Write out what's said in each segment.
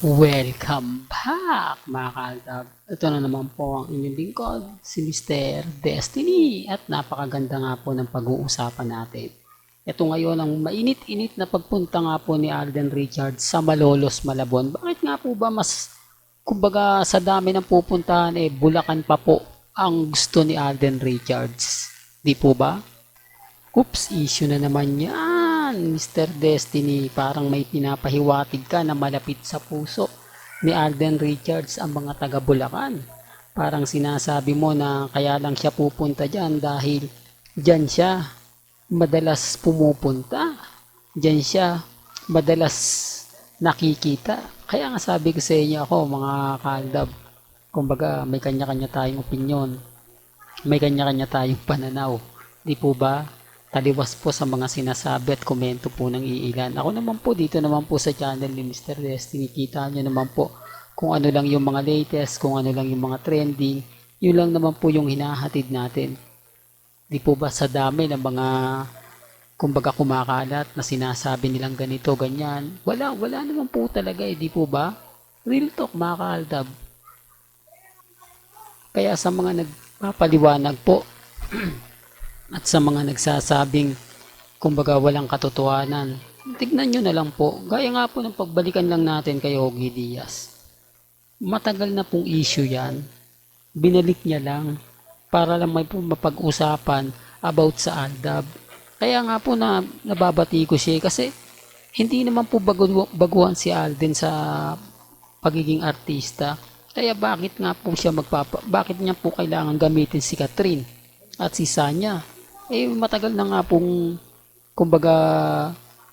Welcome back mga kaltab. Ito na naman po ang inyong lingkod, si Mr. Destiny at napakaganda nga po ng pag-uusapan natin. Ito ngayon ang mainit-init na pagpunta nga po ni Alden Richards sa Malolos, Malabon. Bakit nga po ba kumbaga sa dami ng pupuntahan Bulacan pa po ang gusto ni Alden Richards? Di po ba? Oops, issue na naman yan, Mr. Destiny. Parang may pinapahiwatig ka na malapit sa puso ni Alden Richards ang mga taga Bulacan. Parang sinasabi mo na kaya lang siya pupunta dyan dahil dyan siya madalas pumupunta. Dyan siya madalas nakikita. Kaya nga sabi ko sa inyo ako mga kaldab, kumbaga may kanya-kanya tayong opinyon. May kanya-kanya tayong pananaw. Di po ba? Taliwas po sa mga sinasabi at komento po ng iilan. Ako naman po dito naman po sa channel ni Mr. Destiny, kita nyo naman po kung ano lang yung mga latest, kung ano lang yung mga trending, yun lang naman po yung hinahatid natin. Di po ba sa dami ng mga kumbaga kumakalat na sinasabi nilang ganito, ganyan. Wala naman po talaga di po ba? Real talk mga kaaldab. Kaya sa mga nagpapaliwanag po, at sa mga nagsasabing kumbaga walang katotohanan, tignan nyo na lang po. Gaya nga po ng pagbalikan lang natin kay Ogie Diaz. Matagal na pong issue yan. Binalik niya lang para lang may mapag-usapan about sa Aldab. Kaya nga po na nababati ko siya kasi hindi naman po baguhan si Alden sa pagiging artista. Kaya bakit nga po siya bakit niya po kailangan gamitin si Catherine at si Sanya? Matagal na nga pong kumbaga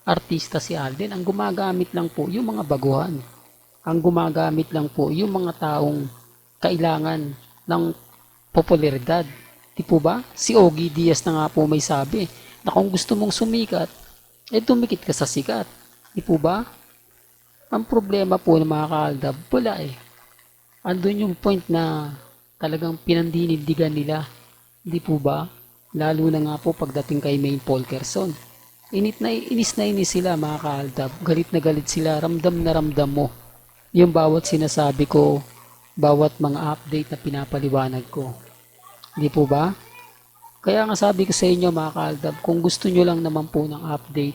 artista si Alden. Ang gumagamit lang po yung mga baguhan. Ang gumagamit lang po yung mga taong kailangan ng popularidad. Di po ba? Si Ogie Diaz na nga po may sabi na kung gusto mong sumikat, dumikit ka sa sikat. Di po ba? Ang problema po ng mga kaaldab, wala andun yung point na talagang pinandinindigan nila. Di po ba? Lalo na nga po pagdating kay Maine Polkerson. Inis na inis sila mga kaaldab. Galit na galit sila. Ramdam na ramdam mo yung bawat sinasabi ko, bawat mga update na pinapaliwanag ko. Di po ba? Kaya nga sabi ko sa inyo mga kaaldab, kung gusto nyo lang naman po ng update,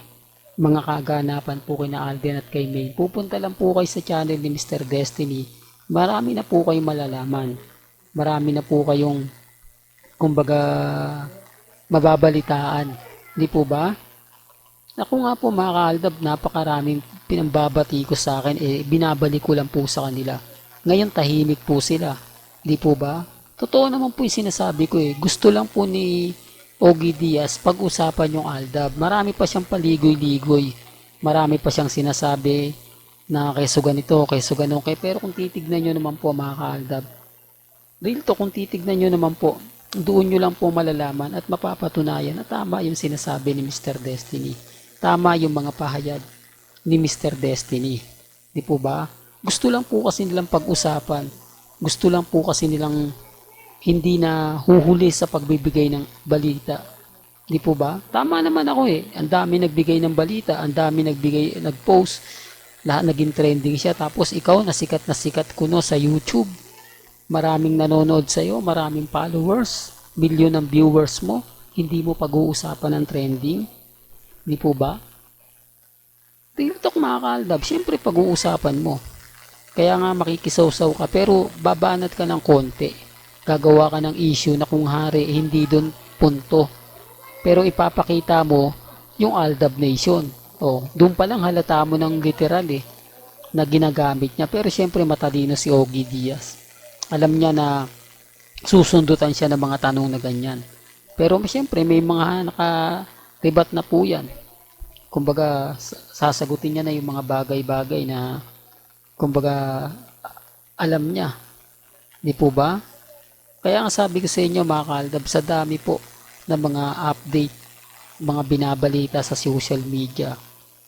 mga kaganapan po kay na Alden at kay Maine, pupunta lang po kayo sa channel ni Mr. Destiny. Marami na po kayong malalaman. Marami na po kayong kumbaga mababalitaan. Di po ba? Ako nga po mga kaaldab, napakaraming pinambabati ko sa akin, binabalik ko lang po sa kanila. Ngayon tahimik po sila. Di po ba? Totoo naman po yung sinasabi ko Gusto lang po ni Ogie Diaz pag-usapan yung Aldab. Marami pa siyang paligoy-ligoy. Marami pa siyang sinasabi na kayso ganito, kayso ganon. Pero kung titignan nyo naman po mga kaaldab, real to, kung titignan nyo naman po, doon nyo lang po malalaman at mapapatunayan na tama yung sinasabi ni Mr. Destiny. Tama yung mga pahayag ni Mr. Destiny. Di po ba? Gusto lang po kasi nilang pag-usapan. Gusto lang po kasi nilang hindi na huhuli sa pagbibigay ng balita. Di po ba? Tama naman ako Ang dami nagbigay ng balita, ang dami nag-post, lahat naging trending siya. Tapos ikaw na sikat kuno sa YouTube. Maraming nanonood sa'yo, maraming followers, milyon ng viewers mo, hindi mo pag-uusapan ng trending. Di po ba? Tingnan mga kaaldab, syempre pag-uusapan mo. Kaya nga makikisaw-saw ka, pero babanat ka ng konti. Gagawa ka ng issue na kung hari, hindi doon punto. Pero ipapakita mo yung Aldab Nation. Doon pa lang halata mo ng literal na ginagamit niya. Pero syempre matalino si Ogie Diaz. Alam niya na susundutan siya ng mga tanong na ganyan. Pero siyempre may mga naka-rebat na po yan. Kumbaga sasagutin niya na yung mga bagay-bagay na kumbaga alam niya. Di po ba? Kaya nga sabi ko sa inyo mga kaaldab, sa dami po na mga update, mga binabalita sa social media,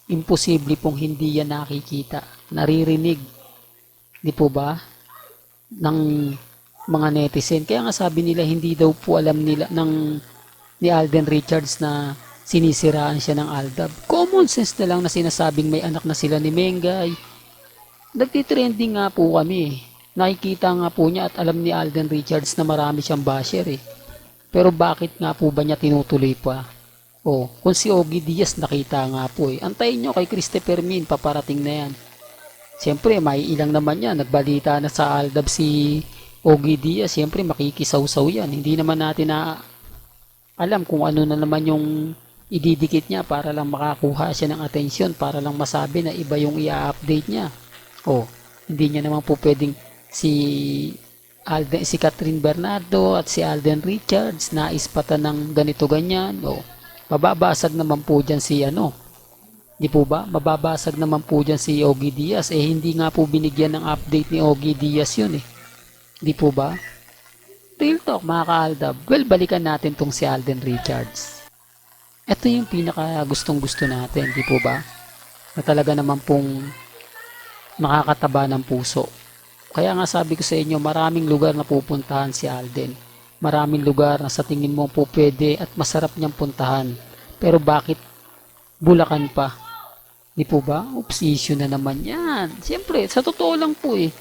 imposible pong hindi yan nakikita, naririnig. Di po ba? Ng mga netizen. Kaya nga sabi nila hindi daw po alam nila ni Alden Richards na sinisiraan siya ng Aldab. Common sense na lang na sinasabing may anak na sila ni Mengay, Nagtitrending nga po kami. Nakikita nga po niya at alam ni Alden Richards na marami siyang basher eh. Pero bakit nga po ba niya tinutuloy pa? Oh, kung si Ogie Diaz nakita nga po eh. Antayin nyo kay Christopher Min, paparating na yan. Siyempre, may ilang naman yan. Nagbalita na sa Aldab si Ogie Diaz. Siyempre, makikisaw-saw yan. Hindi naman natin na alam kung ano na naman yung ididikit niya para lang makakuha siya ng atensyon, para lang masabi na iba yung i-update niya. Oh, hindi niya naman po pwedeng si Catherine Bernardo at si Alden Richards naispatan ng ganito ganyan. Oh, mababasag naman po dyan si di po ba? Mababasag naman po dyan si Ogie Diaz. Eh, hindi nga po binigyan ng update ni Ogie Diaz yun eh. Di po ba? Real talk mga ka-Aldab. Well, balikan natin tong si Alden Richards. Ito yung pinaka gustong gusto natin, di po ba? Na talaga naman pong nakakataba ng puso. Kaya nga sabi ko sa inyo, maraming lugar na pupuntahan si Alden. Maraming lugar na sa tingin mo po pwede at masarap niyang puntahan. Pero bakit Bulacan pa? Di po ba? Oops, issue na naman yan. Siyempre, sa totoo lang po eh.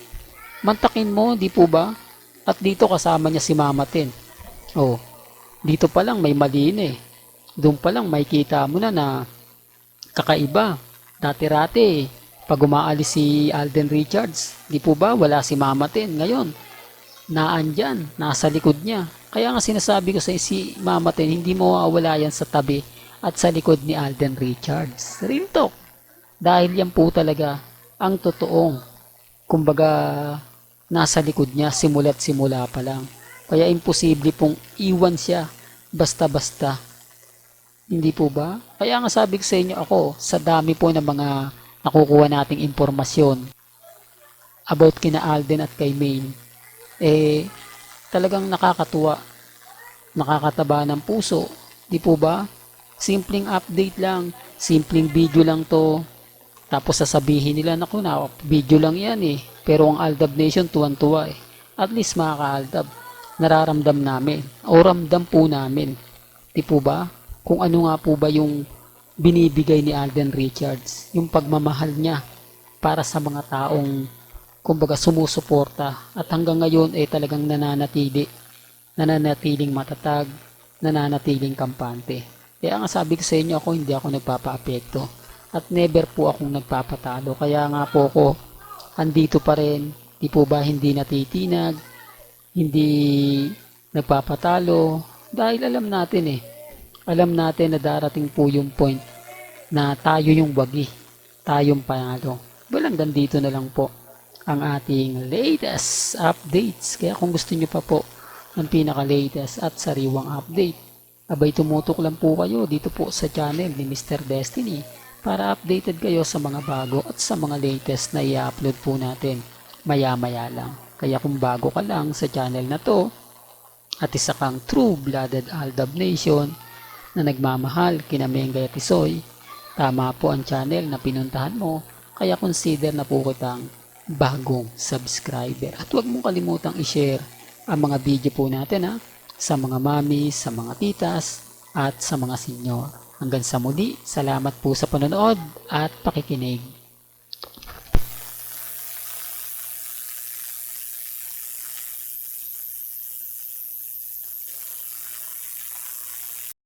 Mantakin mo, di po ba? At dito kasama niya si Mama Ten. Oh, dito pa lang may mali na eh. Doon pa lang may kita mo na kakaiba. Dati-rati pag umaalis si Alden Richards, di po ba wala si Mama Ten. Ngayon, naandyan, nasa likod niya. Kaya nga sinasabi ko sa si Mama Ten, hindi mo mawawala yan sa tabi at sa likod ni Alden Richards. Real talk. Dahil yan po talaga ang totoong, kumbaga, nasa likod niya simula't simula pa lang. Kaya imposible pong iwan siya basta-basta. Hindi po ba? Kaya nga sabi ko sa inyo ako, sa dami po ng mga nakukuha nating impormasyon about kina Alden at kay Maine, eh, talagang nakakatuwa, nakakataba ng puso. Di po ba? Simpleng update lang, simpleng video lang to. Tapos sasabihin nila, naku na, video lang yan eh. Pero ang Aldab Nation tuwan-tuwa eh. At least mga ka-Aldab, nararamdam namin, o ramdam po namin. Di po ba? Kung ano nga po ba yung binibigay ni Alden Richards. Yung pagmamahal niya para sa mga taong, kumbaga, sumusuporta. At hanggang ngayon ay talagang nananatiling matatag, nananatiling kampante. Kaya nga sabi ko sa inyo, ako hindi ako nagpapa-apekto. At never po akong nagpapatalo. Kaya nga po ako, andito pa rin. Di po ba hindi natitinag, hindi nagpapatalo. Dahil alam natin eh. Alam natin na darating po yung point na tayo yung wagi. Tayong panalo. Well, hanggang dito na lang po ang ating latest updates. Kaya kung gusto nyo pa po ng pinaka-latest at sariwang update, abay tumutok lang po kayo dito po sa channel ni Mr. Destiny para updated kayo sa mga bago at sa mga latest na i-upload po natin maya-maya lang. Kaya kung bago ka lang sa channel na to at isa kang true-blooded Aldab Nation na nagmamahal kina Mengay at Isoy, tama po ang channel na pinuntahan mo, kaya consider na po kitang bagong subscriber. At huwag mong kalimutang i-share ang mga video po natin sa mga mami, sa mga titas, at sa mga senyor. Hanggang sa muli, salamat po sa panonood at pakikinig.